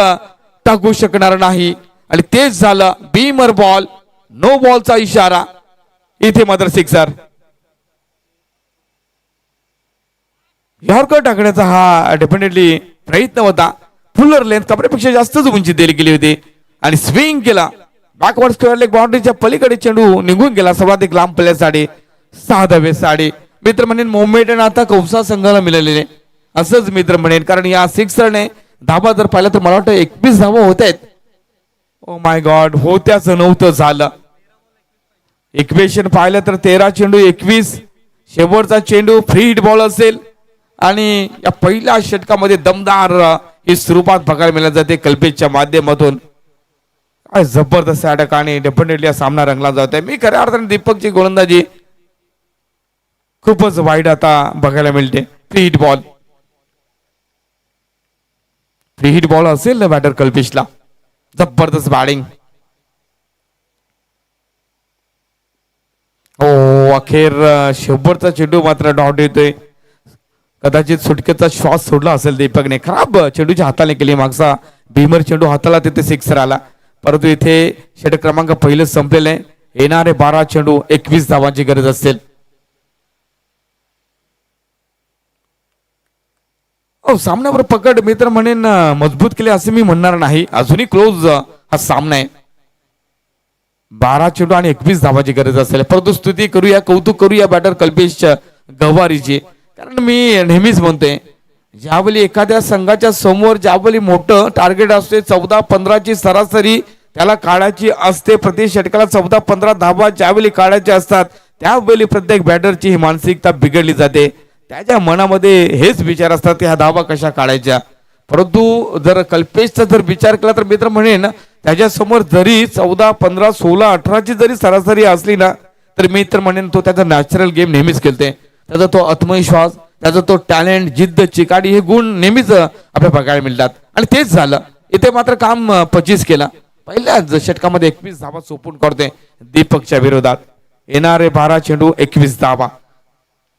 टाकू शकणार नाही. आणि तेच झालं. बीमर बॉल, नो बॉलचा इशारा. इथे मात्र सिक्सर. यॉर्कर टाकण्याचा हा डेफिनेटली प्रयत्न होता. फुलर लेंथ कपड्यापेक्षा जास्तच उंची दिली गेली होती आणि स्विंग केला. बॅकवर्ड स्क्वेअर लेग बाउंड्रीच्या पलीकडे चेंडू निघून गेला. सर्वाधिक लांब पल्ल्यासाठी 6 धावे साडी. मित्र म्हणेन मोमेंट आता कौसा संघाला मिळालेले असंच मित्र म्हणेन. कारण या सिक्सरने धाबा जर पाहिला तर मला वाटतं 21 धावा होत आहेत. ओ माय गॉड, होत्याच नव्हतं झालं. इक्वेशन पाहिलं तर 13 चेंडू 21. शेवटचा चेंडू फ्री हिट बॉल असेल आणि या पहिल्या षटकामध्ये दमदार ही स्वरूपात बघायला मिळत जाते कल्पेशच्या माध्यमातून. काय जबरदस्त अटक आणि डेफिनेटली हा सामना रंगला जात आहे. मी खऱ्या अर्थाने दीपकची गोलंदाजी खूपच वाईट आता बघायला मिळते. Free hit ball, free hit ball असेल ना बॅटर कल्पेशला. जबरदस्त बॅटिंग. हो, अखेर शेवटचा चेंडू मात्र डॉट येतोय. कदाचित सुटकेचा श्वास सोडला असेल दीपकने. खराब चेंडूच्या हाताने केली. मागचा भीमर चेंडू हाताला तिथे सिक्सर आला, परंतु इथे षटक क्रमांक पहिलं संपलेलं आहे. येणारे 12 चेंडू 21 धावांची गरज असेल. सामन्यावर पकड मित्र म्हणेन मजबूत केले असे मी म्हणणार नाही. अजूनही क्लोज हा सामना आहे. 12 चेंडू आणि 21 धावाची गरज असेल. परंतु स्तुती करूया, कौतुक करूया बॅटर कल्पेशच्या गवारीची. कारण मी नेहमीच म्हणते, ज्यावेळी एखाद्या संघाच्या समोर ज्यावेळी मोठं टार्गेट असते, 14-15ची सरासरी त्याला काढायची असते, प्रति षटकाला 14-15 धावा ज्यावेळी काढायच्या असतात, त्यावेळी प्रत्येक बॅटरची ही मानसिकता बिघडली जाते. त्याच्या मनामध्ये हेच विचार असतात की ह्या धावा कशा काढायच्या. परंतु जर कल्पेशचा जर विचार केला तर मित्र म्हणेन त्याच्यासमोर जरी 14, 15, 16, 18ची जरी सरासरी असली ना, तर मित्र म्हणेन तो त्याचा नॅचरल गेम नेहमीच खेळते. त्याचा तो आत्मविश्वास, त्याचा तो टॅलेंट, जिद्द, चिकाटी हे गुण नेहमीच आपल्याला बघायला मिळतात. आणि तेच झालं इथे. मात्र काम 25 केला. पहिल्याच षटकामध्ये 21 धावा सोपून करते दीपकच्या विरोधात. येणारे 12 चेंडू 21 धावा.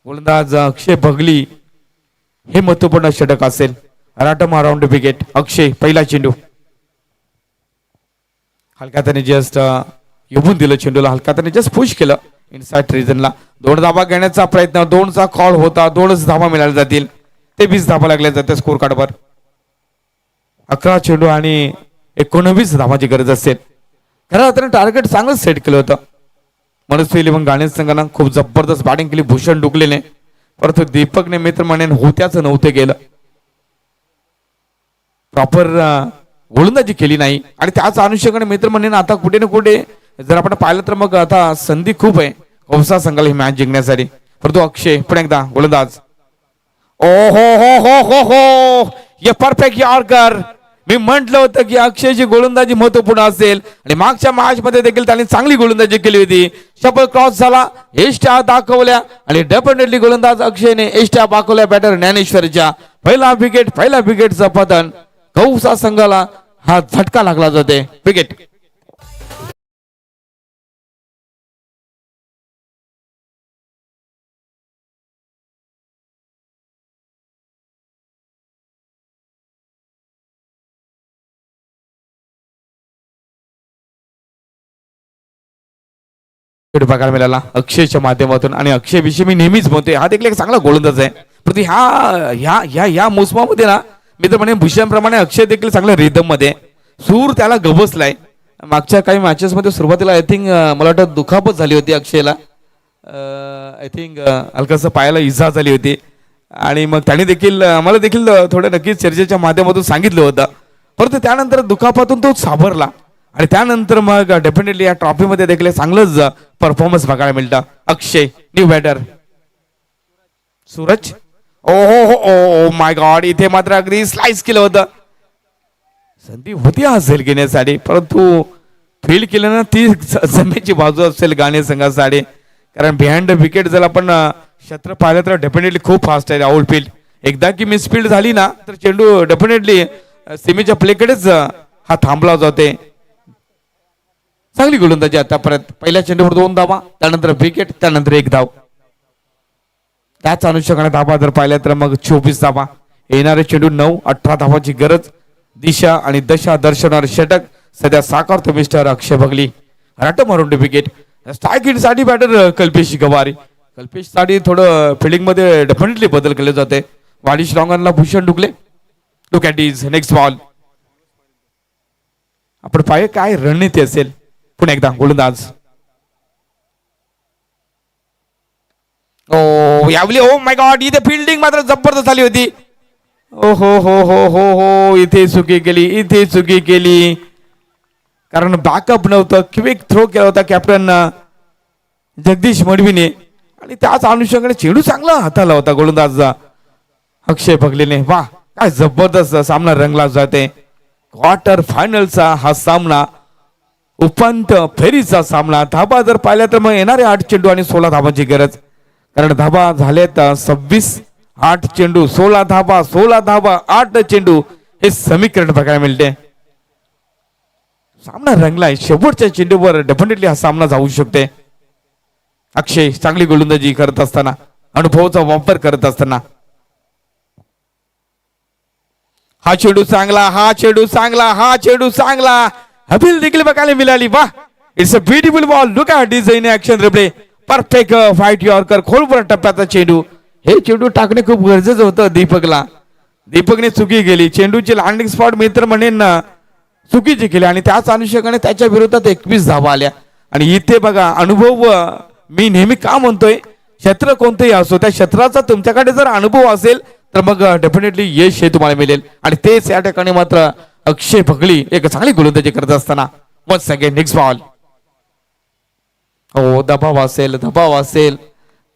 गोलंदाज अक्षय बगली हे महत्वपूर्ण षटक असेल. राटम अराउंड विकेट. अक्षय पहिला चेंडू हलक्या त्याने जस्ट येऊन दिलं चेंडूला, हलक्या त्याने जस्ट पुश केलं इनसाइड रिजनला. 2 धावा घेण्याचा प्रयत्न, 2चा कॉल होता. 2च धावा मिळाल्या जातील. 23 धावा लागल्या जाते स्कोर कार्डवर. 11 चेंडू आणि 19 धावाची गरज असेल. खरं त्याने टार्गेट चांगलं सेट केलं होतं. मनस्वी मग गाणे संघानं खूप जबरदस्त बॅटिंग केली भूषण डुकलेने, परंतु दीपकने मित्र म्हणेन होत्याच नव्हते गेलं. प्रॉपर गोलंदाजी केली नाही आणि त्याच अनुषंगाने मित्र म्हणेन आता कुठे ना कुठे जर आपण पाहिलं तर मग आता संधी खूप आहे कौसा संघाला ही मॅच जिंकण्यासाठी. परंतु अक्षय पुन्हा एकदा गोलंदाज. ओ हो हो हो हो हो, ये परफेक्ट यॉर्कर. मी म्हटलं होतं की अक्षयची गोलंदाजी महत्वपूर्ण असेल आणि मागच्या मॅच मध्ये देखील त्यांनी चांगली गोलंदाजी केली होती. शपल क्रॉस झाला, एष्ट्या दाखवल्या आणि डेफिनेटली गोलंदाज अक्षयने एष्ट्या दाखवल्या बॅटर ज्ञानेश्वरच्या. पहिला विकेटचं पतन. कौसा संघाला हा झटका लागला जाते. विकेट. बघायला मिळाला अक्षयच्या माध्यमातून आणि अक्षय विषयी मी नेहमीच म्हणतोय हा देखील एक चांगला गोलंदाज आहे. पण ह्या मोसमामध्ये ना मी तर म्हणे भूषणप्रमाणे अक्षय देखील चांगल्या रिदम मध्ये सूर त्याला गबसलाय. मागच्या काही मॅचेस मध्ये सुरुवातीला आय थिंक मला वाटतं दुखापत झाली होती अक्षयला. आय थिंक हलकासं पायाला इजा झाली होती आणि मग त्याने देखील मला देखील थोडं नक्कीच चर्चेच्या माध्यमातून सांगितलं होतं. परंतु त्यानंतर दुखापतून तो सावरला आणि त्यानंतर मग डेफिनेटली या ट्रॉफीमध्ये देखील चांगलंच परफॉर्मन्स बघायला मिळतं. अक्षय न्यू बॅटर सूरज. ओ हो हो माय गॉड, इथे मात्र अगदी स्लाइस केलं होतं. संधी होती असेल घेण्यासाठी परंतु फील्ड केलं ना ती जमेची बाजू असेल गाणे संघासाठी. कारण बिहाइंड विकेट जर आपण क्षेत्र पाहिलं तर डेफिनेटली खूप फास्ट आहे आउट फील्ड. एकदा की मिस फील्ड झाली ना तर चेंडू डेफिनेटली सीमेच्या प्लेकडेच हा थांबला जाते. चांगली गोलंदाजी आतापर्यंत. पहिल्या चेंडूवर 2 धावा, त्यानंतर विकेट, त्यानंतर 1 धाव. त्याच अनुषंगाने धावा जर पाहिल्या तर मग 24 धावा. येणारे चेंडू 9-18 धावाची गरज. दिशा आणि दशा दर्शवणारे षटक सध्या साकारतो मिस्टर अक्षय बगली. राट मारून विकेट. स्ट्राईक साठी बॅटर कल्पेश गवारी. कल्पेश साठी थोडं फिल्डिंग मध्ये डेफिनेटली बदल केले जाते. वाडिश लॉंगनला Bhushan Dukle. Look at is next ball. आपण पाहिजे काय रणनीती असेल. पुन्हा एकदा गोलंदाज. ओ यावली. ओ माय गॉड, इथे फिल्डिंग मात्र जबरदस्त झाली होती. ओ हो हो हो हो हो, इथे चुकी केली कारण बॅकअप नव्हतं. क्विक थ्रो केला होता कॅप्टन जगदीश मडवीने आणि त्याच अनुषंगाने चेंडू चांगला हाताला होता गोलंदाज अक्षय बगलेने. वा, काय जबरदस्त सामना रंगला जाते. क्वार्टर फायनलचा हा सामना, उपांत्य फेरीचा सामना. धाबा जर पाहिल्या तर मग येणारे 8 चेंडू आणि 16 धाबांची गरज. कारण धाबा झालेत 26. 8 चेंडू 16 धाबा, 16 धाबा 8 चेंडू, हे समीकरण बघायला मिळते. सामना रंगलाय. शेवटच्या चेंडूवर डेफिनेटली हा सामना जाऊ शकते. अक्षय चांगली गोलंदाजी करत असताना, अनुभवाचा वापर करत असताना. हा चेंडू चांगला, अपील देखील बघायला मिळाली. वा, it's a beautiful ball. Look at this in action replay. Perfect fight yorker. खोलवर टप्प्याचा चेंडू. हे चेंडू टाकणे खूप गरजेचं होतं दीपकला. दीपकने चुकी केली. चेंडूची लँडिंग स्पॉट मी तर म्हणेन चुकीची केली आणि त्याच अनुषंगाने त्याच्या विरोधात 21 धावा आल्या. आणि इथे बघा अनुभव. मी नेहमी का म्हणतोय, क्षेत्र कोणतंही असो त्या क्षेत्राचा तुमच्याकडे जर अनुभव असेल तर मग डेफिनेटली यश हे तुम्हाला मिळेल. आणि तेच या ठिकाणी मात्र अक्षय बगली एक चांगली गोलंदाजी करत असताना. Once again next ball. हो, दबाव असेल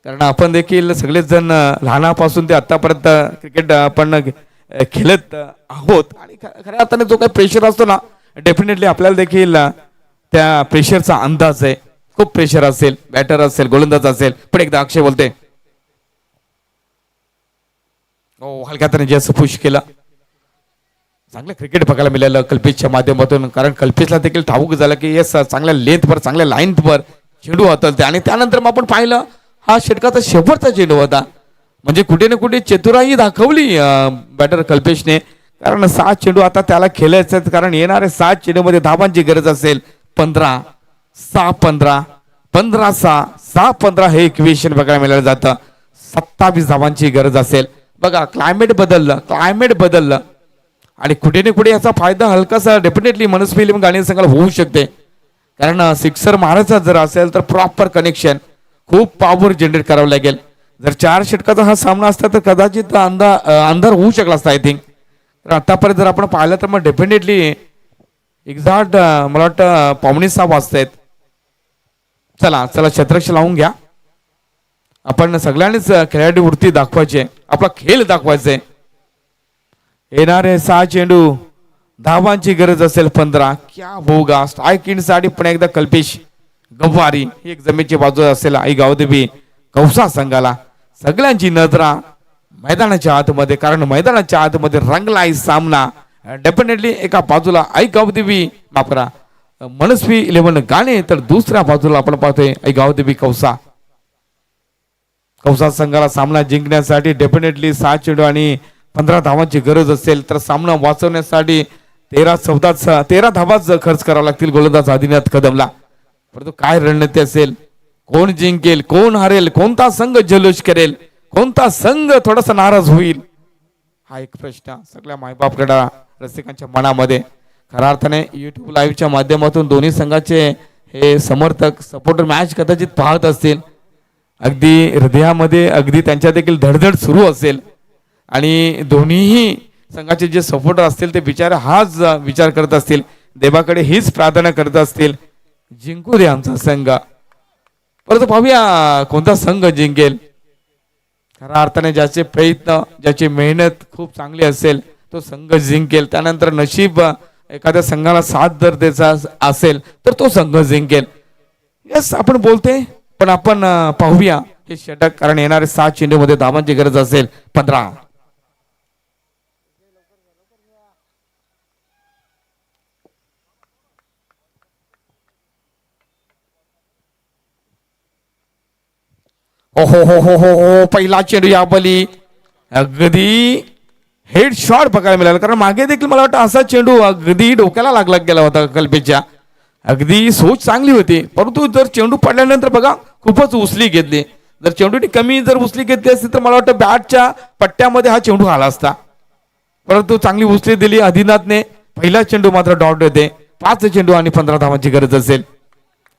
कारण आपण देखील सगळेच जण लहानापासून ते आतापर्यंत क्रिकेट आपण खेळत आहोत आणि खऱ्या अर्थाने जो काही प्रेशर असतो ना डेफिनेटली आपल्याला देखील त्या प्रेशरचा अंदाज आहे. खूप प्रेशर असेल, बॅटर असेल, गोलंदाज असेल. पण एकदा अक्षय बोलते. हो, हलक्या त्याने जास्त पुश केला. चांगलं क्रिकेट बघायला मिळालं कल्पेशच्या माध्यमातून. कारण कल्पेशला देखील ठाऊक झालं की येस चांगल्या लेंथवर, चांगल्या लाईनवर चेंडू हाताळते. आणि त्यानंतर मग आपण पाहिलं हा षटकाचा शेवटचा चेंडू होता. म्हणजे कुठे ना कुठे चतुराई दाखवली बॅटर कल्पेशने. कारण 7 चेंडू आता त्याला खेळायचे आहेत. कारण येणारे 7 चेंडूमध्ये धाबांची गरज असेल. 15-6-15, 15-6-6-15 हे इक्वेशन बघायला मिळालं जातं. 27 धाबांची गरज असेल. बघा, क्लायमेट बदललं आणि कुठे ना कुठे याचा फायदा हलकासा डेफिनेटली मनस्वी गाणी संघाला होऊ शकते. कारण सिक्सर मारायचा जर असेल तर प्रॉपर कनेक्शन, खूप पॉवर जनरेट करावं लागेल. जर 4 षटकाचा हा सामना असता तर कदाचित अंधार होऊ शकला असता आय थिंक. तर आतापर्यंत जर आपण पाहिलं तर मग डेफिनेटली एक्झॅक्ट मला वाटतं 5:45 वाजतायत. चला छत्रक्ष लावून घ्या. आपण सगळ्यांनीच खेळाडू वृत्ती दाखवायची, आपला खेळ दाखवायचे. येणारे 6 चेंडू धावांची गरज असेल 15. क्या होगा स्ट्राईक इन साठी पण एकदा कल्पेश गव्हारी ही एक जमेची बाजू असेल आई गावदेवी कौसा संघाला. सगळ्यांची नजरा मैदानाच्या आतमध्ये, कारण मैदानाच्या आतमध्ये रंगलाय सामना. डेफिनेटली एका बाजूला आई गावदेवी माफ करा मनस्वी 11 गाणे, तर दुसऱ्या बाजूला आपण पाहतोय आई गावदेवी कौसा. कौसा संघाला सामना जिंकण्यासाठी डेफिनेटली 6 चेंडू आणि 15 धावांची गरज असेल, तर सामना वाचवण्यासाठी 13 धावाच खर्च करावा लागतील गोलंदाज आदिनाथ कदमला. परंतु काय रणनीती असेल, कोण जिंकेल, कोण हारेल, कोणता संघ जल्लोष करेल, कोणता संघ थोडासा नाराज होईल, हा एक प्रश्न सगळ्या मायबापकडे रसिकांच्या मनामध्ये. खऱ्या अर्थाने युट्यूब लाईव्हच्या माध्यमातून दोन्ही संघाचे हे समर्थक सपोर्टर मॅच कदाचित पाहत असतील. अगदी हृदयामध्ये अगदी त्यांच्या देखील धडधड सुरू असेल आणि दोन्हीही संघाचे जे सपोर्टर असतील ते बिचारे हाच विचार करत असतील, देवाकडे हीच प्रार्थना करत असतील, जिंकू दे आमचा संघ. परंतु पाहूया कोणता संघ जिंकेल. खऱ्या अर्थाने ज्याचे प्रयत्न ज्याची मेहनत खूप चांगली असेल तो संघ जिंकेल. त्यानंतर नशीब एखाद्या संघाला साथ जर द्यायचा असेल तर तो संघ जिंकेल. यस आपण बोलते, पण आपण पाहूया हे षटक, कारण येणारे 7 चेंडू मध्ये धावांची गरज असेल 15. हो हो हो हो हो हो पहिला चेंडू या बली अगदी हेड शॉट बघायला मिळाला, कारण मागे देखील मला वाटतं असा चेंडू अगदी डोक्याला लागला गेला होता कल्पेशच्या. अगदी सोच चांगली होती, परंतु जर चेंडू पडल्यानंतर बघा खूपच उचली घेतली. जर चेंडूने कमी जर उचली घेतली असती तर मला वाटतं बॅटच्या पट्ट्यामध्ये हा चेंडू आला असता, परंतु चांगली उचली दिली आदिनाथने. पहिला चेंडू मात्र डॉट येते. 5 चेंडू आणि 15 धावांची गरज असेल.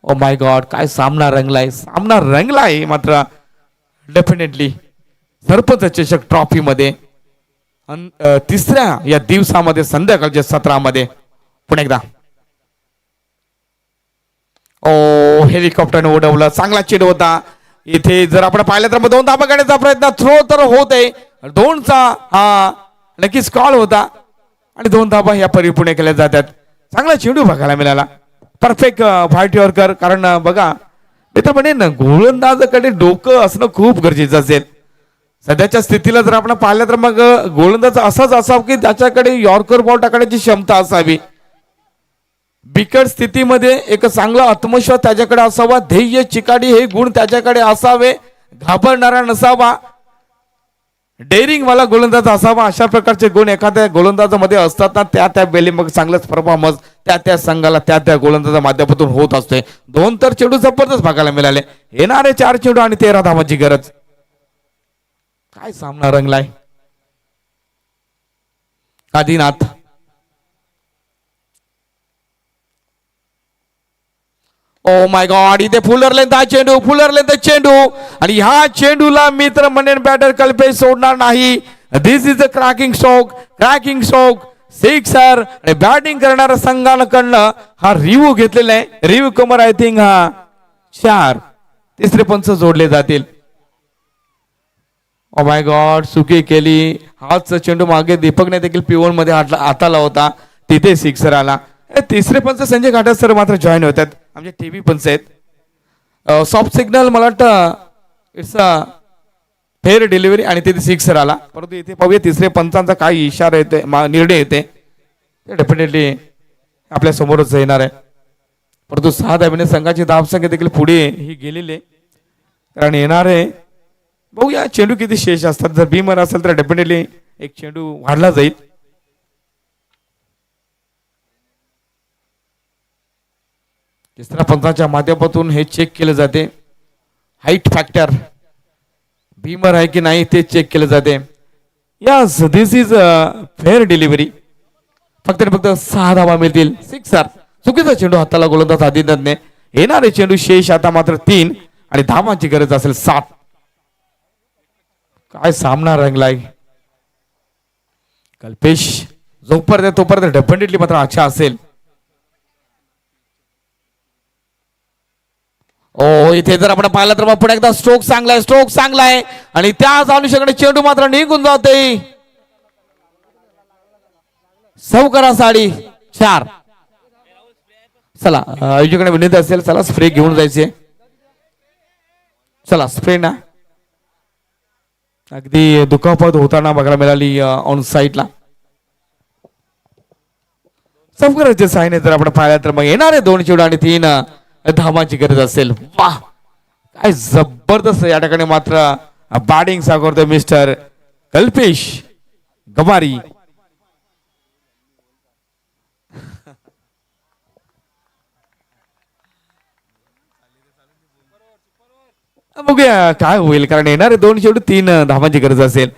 ओ माय गॉड, काय सामना रंगलाय, सामना रंगलाय. मात्र डेफिनेटली सरपंच चषक ट्रॉफी मध्ये तिसऱ्या या दिवसामध्ये संध्याकाळच्या 17 मध्ये पुन्हा एकदा ओ हेलिकॉप्टरने उडवलं. चांगला चेंडू होता. इथे जर आपण पाहिलं तर 2 धाबा काढण्याचा प्रयत्न, थ्रो तर होत आहे 2चा, हा नक्कीच कॉल होता आणि 2 धाबा या परिपूर्ण केल्या जातात. चांगला चेंडू बघायला मिळाला. परफेक्ट फाईट योरकर, कारण बघा मित्र म्हणेन ना गोलंदाजाकडे डोकं असणं खूप गरजेचं असेल. सध्याच्या स्थितीला जर आपण पाहिलं तर मग गोलंदाज असाच असावा की त्याच्याकडे यॉर्कर बॉल टाकण्याची क्षमता असावी. बिकट स्थितीमध्ये एक चांगला आत्मविश्वास त्याच्याकडे असावा, ध्येय चिकाटी हे गुण त्याच्याकडे असावे, घाबरणारा नसावा, डेअरिंग वाला गोलंदाज असावा. अशा प्रकारचे गुण एखाद्या गोलंदाजामध्ये असतात ना, त्या वेळी मग चांगलाच परफॉर्मन्स त्या संघाला त्या गोलंदाजा माध्यमातून होत असते. 2 तर चेंडू जबरदस्त बघायला मिळाले. येणारे 4 चेंडू आणि 13 धावांची गरज. काय सामना रंगलाय. आदिनाथ ओ माय गॉड, इथे फुलर लेंथ चेंडू आणि ह्या चेंडूला मित्र म्हणेन बॅटर कल्पेश सोडणार नाही. This is a cracking stroke sixer. आणि बॅटिंग करणाऱ्या संघाकडनं हा रिव्ह्यू घेतलेला आहे. रिव्ह्यू कमर आय थिंक हा 4 तिसरे पंच जोडले जातील. ओ माय गॉड, चुकी केली. हाच चेंडू मागे दीपकने देखील पिवण मध्ये हाताला होता, तिथे सिक्सर आला. तिसरे पंच संजय घाटा सर मात्र जॉईन होतात, आमचे टीव्ही पंच आहेत. सॉफ्ट सिग्नल मला वाटतं इट्स अ फेअर डिलिव्हरी आणि तिथे सिक्सर आला. परंतु इथे पाहूया तिसरे पंचांचा काय इशारा येते, निर्णय येते, ते डेफिनेटली आपल्या समोरच येणार आहे. परंतु 6 धाब्याने संघाची धावसंख्या देखील पुढे ही गेलेली, कारण येणारे बघूया चेंडू किती शेष असतात. जर बीमर असेल तर डेफिनेटली एक चेंडू वाढला जाईल. तिसऱ्या पंचाच्या माध्यमातून हे चेक केले जाते. हाईट फॅक्टर बीमर आहे की नाही ते चेक केले जाते. Yes, this is fair delivery. फक्त 6 धावा मिळतील. सिक्सर. चुकीचा चेंडू हाताला गोलंदाज आदिनाथने. येणारे चेंडू शेष आता मात्र 3 आणि धावांची गरज असेल 7. काय सामना रंगलाय. कल्पेश जोपर्यंत तोपर्यंत डेफिनेटली मात्र अच्छा असेल. ओ इथे जर आपण पाहिलं तर मग पुन्हा एकदा स्ट्रोक चांगलाय आणि त्याच अनुषंगाने चेंडू मात्र निघून जाते. सव करा 4.5. चला आयोजकांना विनंती असेल, चला स्प्रे घेऊन जायचे. चला स्प्रे ना अगदी दुखापत होताना बघायला मिळाली ऑन साईडला. समकराचे साईने जर आपण पाहिलं तर मग येणारे 2 चेंडू आणि 3 धावांची गरज असेल. वा काय जबरदस्त या ठिकाणी मात्र बॅटिंग साकारतोय मिस्टर कल्पेश गवारी. बघूया काय होईल, कारण येणारे 2 चेंडू 3 धावांची गरज असेल.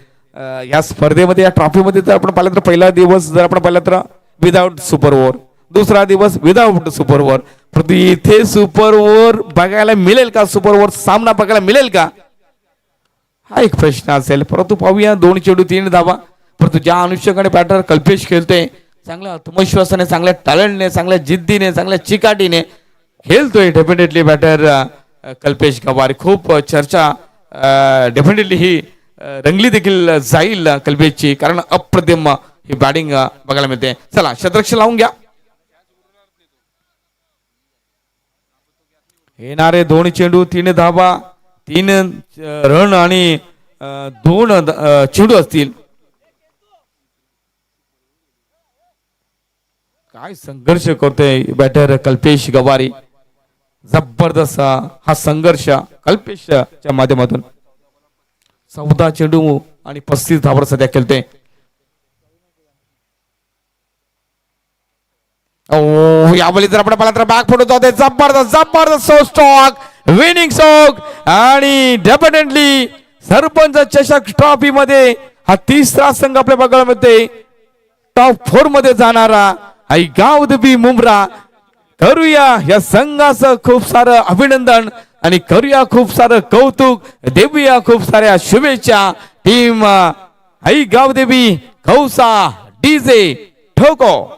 या स्पर्धेमध्ये या ट्रॉफीमध्ये जर आपण पाहिलं तर पहिला दिवस जर आपण पाहिलं तर विदाउट सुपर ओव्हर, दुसरा दिवस विदाउट सुपर ओव्हर. परंतु इथे सुपर ओव्हर बघायला मिळेल का, सुपर ओव्हर सामना बघायला मिळेल का, हा एक प्रश्न असेल. परंतु पाहूया 2 चेंडू 3 धावा. परंतु ज्या अनुषंगाने बॅटर कल्पेश खेळतोय, चांगल्या आत्मविश्वासाने, चांगल्या टॅलेंटने, चांगल्या जिद्दीने, चांगल्या चिकाटीने खेळतोय डेफिनेटली बॅटर कल्पेश गवारी. खूप चर्चा डेफिनेटली ही रंगली देखील जाईल कल्पेशची, कारण अप्रतिम ही बॅटिंग बघायला मिळते. चला शतरक्ष लावून घ्या. येणारे 2 चेंडू 3 धावा, 3 रन आणि 2 चेंडू असतील. काय संघर्ष करतोय बॅटर कल्पेश गवारी. जबरदस्त हा संघर्ष कल्पेशच्या माध्यमातून. 14 चेंडू आणि 35 धावा सध्या खेळते. यावेळी जर आपण पाहिलं तर बॅक फुटत होते. जबरदस्त जबरदस्त स्ट्रोक, विनिंग स्ट्रोक, आणि डेफिनेटली सरपंच चषक ट्रॉफी मध्ये हा 3रा संघ आपल्या बघायला मिळते. टॉप 4 मध्ये जाणारा आई गावदेवी मुंब्रा. करूया या संघाचं खूप सारं अभिनंदन आणि करूया खूप सारं कौतुक, देऊया खूप साऱ्या शुभेच्छा. टीम आई गावदेवी खौसा डीजे ठोको.